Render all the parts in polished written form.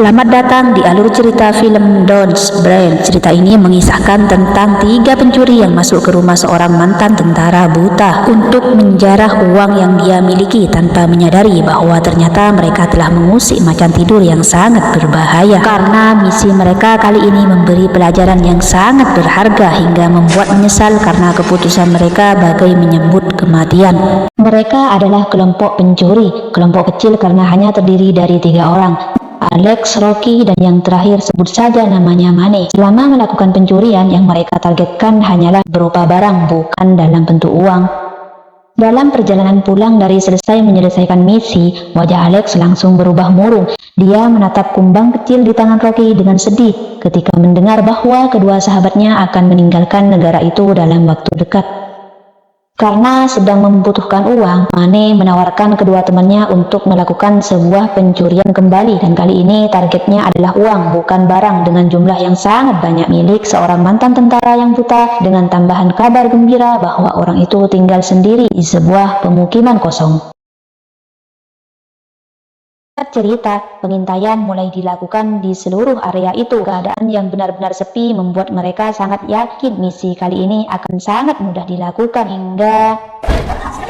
Selamat datang di alur cerita film Don's Brain. Cerita ini mengisahkan tentang 3 pencuri yang masuk ke rumah seorang mantan tentara buta untuk menjarah uang yang dia miliki tanpa menyadari bahwa ternyata mereka telah mengusik macan tidur yang sangat berbahaya. Karena misi mereka kali ini memberi pelajaran yang sangat berharga hingga membuat menyesal karena keputusan mereka bagai menyambut kematian. Mereka adalah kelompok pencuri, kelompok kecil karena hanya terdiri dari 3 orang. Alex, Rocky, dan yang terakhir sebut saja namanya Mane. Selama melakukan pencurian, yang mereka targetkan hanyalah berupa barang, bukan dalam bentuk uang. Dalam perjalanan pulang dari selesai menyelesaikan misi, wajah Alex langsung berubah murung. Dia menatap kumbang kecil di tangan Rocky dengan sedih ketika mendengar bahwa kedua sahabatnya akan meninggalkan negara itu dalam waktu dekat. Karena sedang membutuhkan uang, Mane menawarkan kedua temannya untuk melakukan sebuah pencurian kembali, dan kali ini targetnya adalah uang, bukan barang, dengan jumlah yang sangat banyak milik seorang mantan tentara yang buta, dengan tambahan kabar gembira bahwa orang itu tinggal sendiri di sebuah pemukiman kosong. Cerita, pengintaian mulai dilakukan di seluruh area itu. Keadaan yang benar-benar sepi membuat mereka sangat yakin misi kali ini akan sangat mudah dilakukan, hingga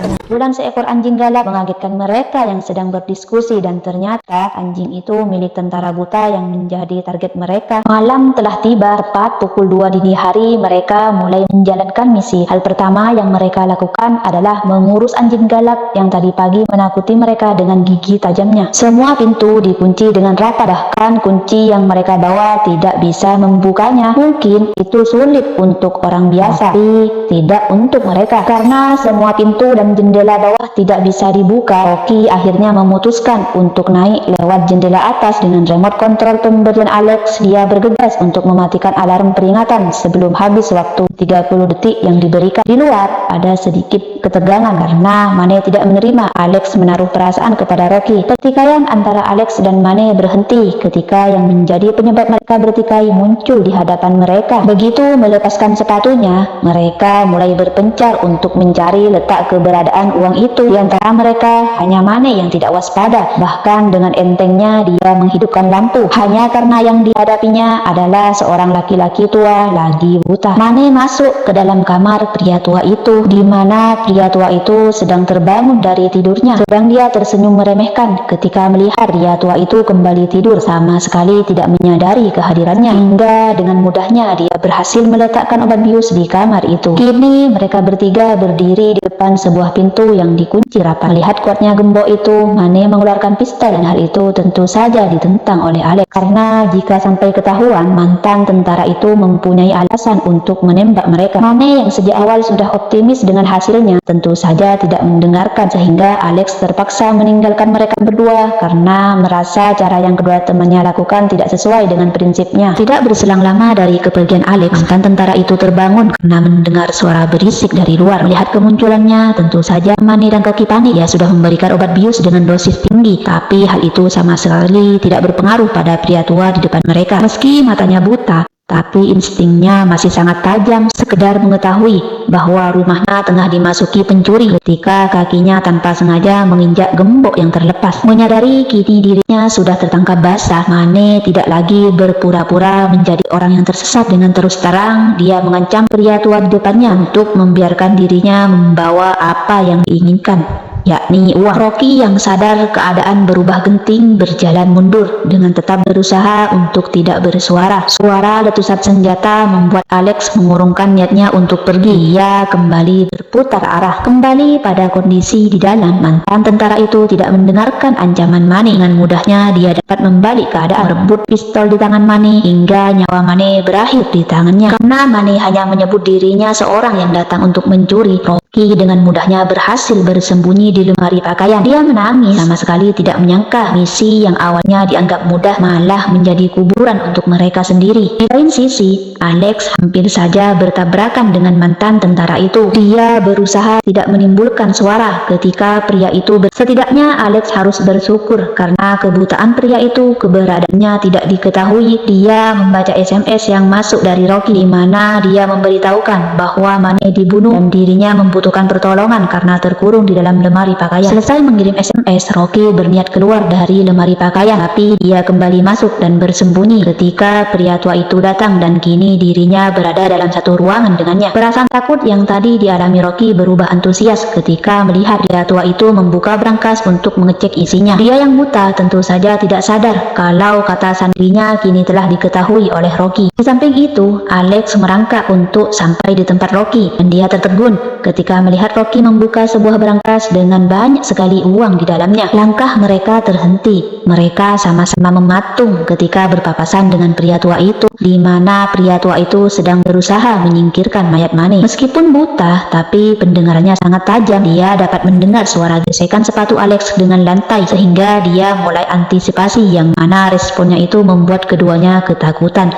kemunculan seekor anjing galak mengagetkan mereka yang sedang berdiskusi, dan ternyata anjing itu milik tentara buta yang menjadi target mereka. Malam telah tiba, tepat pukul 2 dini hari mereka mulai menjalankan misi. Hal pertama yang mereka lakukan adalah mengurus anjing galak yang tadi pagi menakuti mereka dengan gigi tajamnya. Semua pintu dikunci dengan rapat, bahkan kunci yang mereka bawa tidak bisa membukanya. Mungkin itu sulit untuk orang biasa, tapi tidak untuk mereka. Karena semua pintu dan jendela bawah tidak bisa dibuka, Rocky akhirnya memutuskan untuk naik lewat jendela atas. Dengan remote kontrol pemberian Alex, dia bergegas untuk mematikan alarm peringatan sebelum habis waktu 30 detik yang diberikan. Di luar ada sedikit ketegangan karena Mane tidak menerima Alex menaruh perasaan kepada Rocky. Pertikaian antara Alex dan Mane berhenti ketika yang menjadi penyebab mereka bertikai muncul di hadapan mereka. Begitu melepaskan sepatunya, mereka mulai berpencar untuk mencari letak keberadaan uang itu. Di antara mereka hanya Mane yang tidak waspada, bahkan dengan entengnya dia menghidupkan lampu hanya karena yang dihadapinya adalah seorang laki-laki tua lagi buta. Mane masuk ke dalam kamar pria tua itu, di mana pria tua itu sedang terbangun dari tidurnya. Sedang dia tersenyum meremehkan ketika melihat pria tua itu kembali tidur, sama sekali tidak menyadari kehadirannya, hingga dengan mudahnya dia berhasil meletakkan obat bius di kamar itu. Kini mereka bertiga berdiri di depan sebuah pintu yang dikunci rapat. Lihat kuatnya gembok itu, Mane mengeluarkan pistol, dan hal itu tentu saja ditentang oleh Alex, karena jika sampai ketahuan, mantan tentara itu mempunyai alasan untuk menembak mereka. Mane yang sejak awal sudah optimis dengan hasilnya tentu saja tidak mendengarkan, sehingga Alex terpaksa meninggalkan mereka berdua karena merasa cara yang kedua temannya lakukan tidak sesuai dengan prinsipnya. Tidak berselang lama dari kepergian Alex, mantan tentara itu terbangun karena mendengar suara berisik dari luar. Melihat kemunculannya, tentu saja Mane dan Rocky panik. Dia sudah memberikan obat bius dengan dosis tinggi, tapi hal itu sama sekali tidak berpengaruh pada pria tua di depan mereka. Meski matanya buta, tapi instingnya masih sangat tajam. Sekedar mengetahui bahwa rumahnya tengah dimasuki pencuri ketika kakinya tanpa sengaja menginjak gembok yang terlepas. Menyadari kini dirinya sudah tertangkap basah, Mane tidak lagi berpura-pura menjadi orang yang tersesat. Dengan terus terang dia mengancam pria tua di depannya untuk membiarkan dirinya membawa apa yang diinginkan, yakni uang. Rocky yang sadar keadaan berubah genting berjalan mundur dengan tetap berusaha untuk tidak bersuara. Suara letusan senjata membuat Alex mengurungkan niatnya untuk pergi. Ia kembali berputar arah, kembali pada kondisi di dalam. Mantan tentara itu tidak mendengarkan ancaman Mane. Dengan mudahnya dia dapat membalik keadaan, merebut pistol di tangan Mane hingga nyawa Mane berakhir di tangannya. Karena Mane hanya menyebut dirinya seorang yang datang untuk mencuri, Rocky dengan mudahnya berhasil bersembunyi di lemari pakaian. Dia menangis, sama sekali tidak menyangka misi yang awalnya dianggap mudah malah menjadi kuburan untuk mereka sendiri. Di lain sisi, Alex hampir saja bertabrakan dengan mantan tentara itu. Dia berusaha tidak menimbulkan suara ketika pria itu setidaknya Alex harus bersyukur karena kebutaan pria itu keberadaannya tidak diketahui. Dia membaca SMS yang masuk dari Rocky, di mana dia memberitahukan bahwa Mane dibunuh dan dirinya membutuhkan pertolongan karena terkurung di dalam lemari lemari pakaian. Selesai mengirim SMS, Rocky berniat keluar dari lemari pakaian, tapi dia kembali masuk dan bersembunyi ketika pria tua itu datang dan kini dirinya berada dalam satu ruangan dengannya. Perasaan takut yang tadi dialami Rocky berubah antusias ketika melihat pria tua itu membuka berangkas untuk mengecek isinya. Dia yang buta tentu saja tidak sadar kalau kata sandirinya kini telah diketahui oleh Rocky. Di samping itu, Alex merangkak untuk sampai di tempat Rocky dan dia tertegun ketika melihat Rocky membuka sebuah berangkas dengan banyak sekali uang di dalamnya. Langkah mereka terhenti. Mereka sama-sama mematung ketika berpapasan dengan pria tua itu, di mana pria tua itu sedang berusaha menyingkirkan mayat Manny. Meskipun buta, tapi pendengarannya sangat tajam. Dia dapat mendengar suara gesekan sepatu Alex dengan lantai sehingga dia mulai antisipasi, yang mana responnya itu membuat keduanya ketakutan.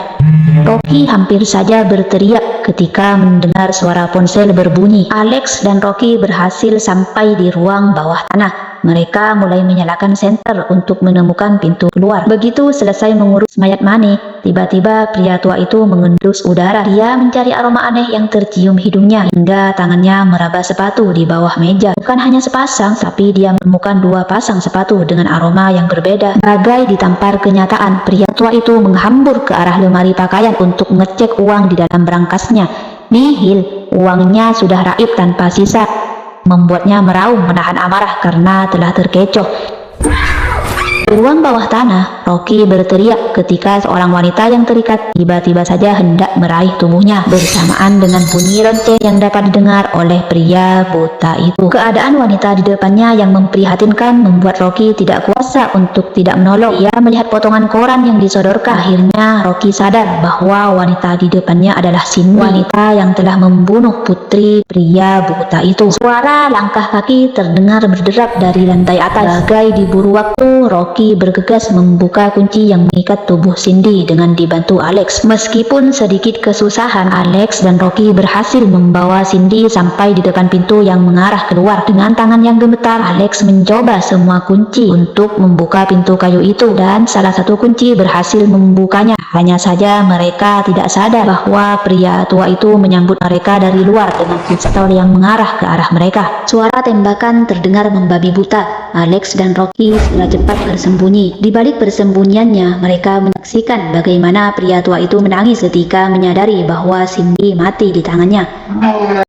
Rocky hampir saja berteriak ketika mendengar suara ponsel berbunyi. Alex dan Rocky berhasil sampai di ruang bawah tanah. Mereka mulai menyalakan senter untuk menemukan pintu keluar. Begitu selesai mengurus mayat Manny, tiba-tiba pria tua itu mengendus udara. Dia mencari aroma aneh yang tercium hidungnya hingga tangannya meraba sepatu di bawah meja. Bukan hanya sepasang, tapi dia menemukan 2 pasang sepatu dengan aroma yang berbeda. Bagai ditampar kenyataan, pria tua itu menghambur ke arah lemari pakaian untuk mengecek uang di dalam berangkasnya. Nihil, uangnya sudah raib tanpa sisa. Membuatnya meraung menahan amarah karena telah terkecoh. Di ruang bawah tanah, Rocky berteriak ketika seorang wanita yang terikat tiba-tiba saja hendak meraih tubuhnya bersamaan dengan bunyi lonceng yang dapat didengar oleh pria buta itu. Keadaan wanita di depannya yang memprihatinkan membuat Rocky tidak kuasa untuk tidak menolong. Ia melihat potongan koran yang disodorkan. Akhirnya Rocky sadar bahwa wanita di depannya adalah Cindy, wanita yang telah membunuh putri pria buta itu. Suara langkah kaki terdengar berderap dari lantai atas. Bagai diburu waktu, Rocky bergegas membuka kunci yang mengikat tubuh Cindy dengan dibantu Alex. Meskipun sedikit kesusahan, Alex dan Rocky berhasil membawa Cindy sampai di depan pintu yang mengarah keluar. Dengan tangan yang gemetar, Alex mencoba semua kunci untuk membuka pintu kayu itu dan salah satu kunci berhasil membukanya. Hanya saja mereka tidak sadar bahwa pria tua itu menyambut mereka dari luar dengan pistol yang mengarah ke arah mereka. Suara tembakan terdengar membabi buta. Alex dan Rocky secara cepat bersembunyi. Di balik persembunyiannya, mereka menyaksikan bagaimana pria tua itu menangis ketika menyadari bahwa Cindy mati di tangannya.